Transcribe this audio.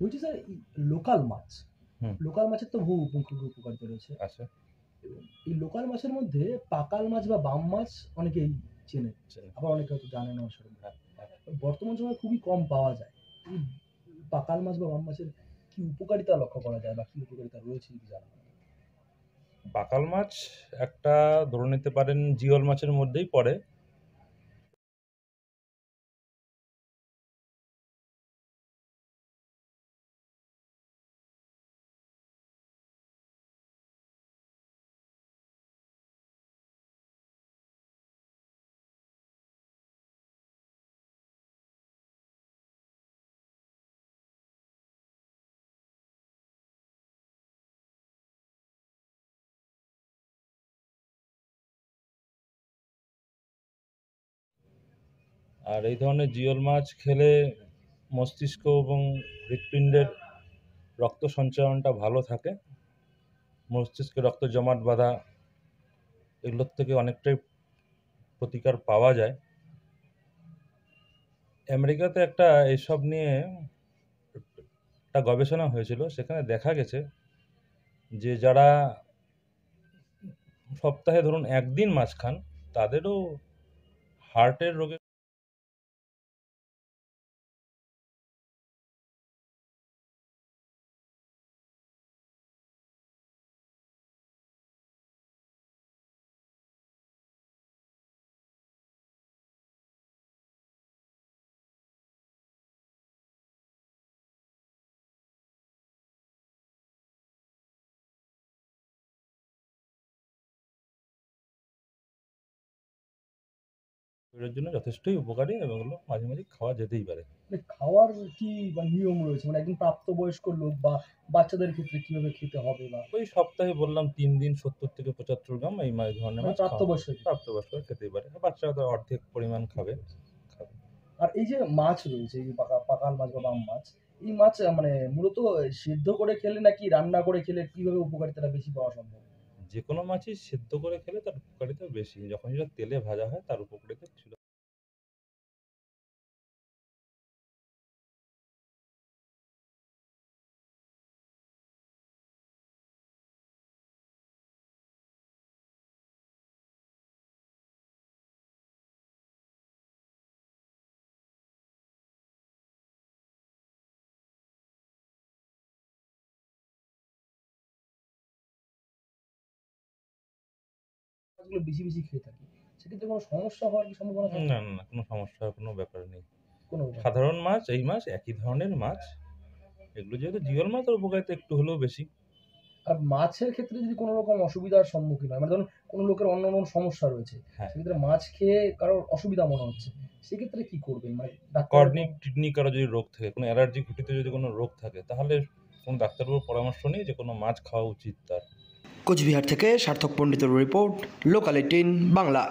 বলছি sir local মাছ, হুম। Local মাছের তো বহু উপকারিতা রয়েছে। আচ্ছা। এবং এই লোকাল মাছের মধ্যে পাকাল মাছ বা বাম মাছ অনেকেই চেনে। আচ্ছা। আবার অনেকে হয়তো জানে না সেরকম। হ্যাঁ, হ্যাঁ। বর্তমান সময়ে খুবই কম পাওয়া যায়। এই পাকাল মাছ বা বাম মাছের কি উপকারিতা লক্ষ্য করা যায় বা কি উপকারিতা রয়েছে যদি জানা যায়? পাকাল মাছ একটা ধরে নিতে পারেন জিওল মাছের মধ্যেই পড়ে। আর এই ধরনের জিওল মাছ খেলে মস্তিষ্ক এবং হৃৎপিণ্ডের রক্ত সঞ্চালনটা ভালো থাকে। মস্তিষ্কে রক্ত জমাট বাঁধা এগুলোর থেকে অনেকটাই প্রতিকার পাওয়া যায়। আমেরিকাতে একটা এসব নিয়ে একটা গবেষণা হয়েছিল। সেখানে দেখা গেছে যে যারা সপ্তাহে ধরুন ১ দিন মাছ খান, তাদেরও হার্টের রোগে শরীরের জন্য যথেষ্টই উপকারী এবং এগুলো মাঝে, মাঝে খাওয়া যেতেই পারে। মানে খাওয়ার কি বা নিয়ম রয়েছে? মানে একজন প্রাপ্তবয়স্ক লোক বা বাচ্চাদের ক্ষেত্রে কিভাবে খেতে হবে বা ওই সপ্তাহে বললাম ৩ দিন ৭০ থেকে ৭৫ গ্রাম এই ধরনের মানে মাছ খাওয়া প্রাপ্তবয়স্ক ক্ষেত্রে? প্রাপ্তবয়স্করা খেতেই পারে। বাচ্চারা তো অর্ধেক পরিমাণ খাবে। বুঝতে পেরেছি। আর এই যে মাছ রয়েছে, এই যে পাকাল মাছ বা বাম মাছ, এই মাছ মানে মূলত সিদ্ধ করে খেলে নাকি রান্না করে খেলে কিভাবে উপকারিতাটা বেশি পাওয়া সম্ভব? যেকোনো মাছই সেদ্ধ করে খেলে তার উপকারিতা বেশি। যখন যেটা তেলে ভাজা হয় তার উপকারিতা কিছুটা মাছগুলো বেশি, বেশি খেয়ে থাকি। সেক্ষেত্রে কোনো সমস্যা হওয়ার কি সম্ভাবনা থাকে? না, না, না, কোনো সমস্যার কোনো ব্যাপার নেই। কোনো ব্যাপার না। সাধারণ মাছ, এই মাছ একই ধরনের মাছ। এগুলো যেহেতু জিওল মাছ ওর উপকারিতা একটু হলেও বেশি। আর মাছের ক্ষেত্রে যদি কোনো রকম অসুবিধার সম্মুখীন হয়, মানে ধরুন কোনো লোকের অন্য কোনো সমস্যা রয়েছে, হ্যাঁ। সেক্ষেত্রে মাছ খেয়ে কারোর অসুবিধা মনে হচ্ছে, সেক্ষেত্রে কি করবেন? মানে ডাক্তারের কর্নিক, কিডনি কারো যদি রোগ থাকে, কোনো অ্যালার্জি ঘটিত যদি কোনো রোগ থাকে, তাহলে কোনো ডাক্তারবাবুর পরামর্শ নিয়ে যে কোনো মাছ খাওয়া উচিত তার। কোচবিহার থেকে সার্থক পণ্ডিতের রিপোর্ট, লোকাল 18 বাংলা।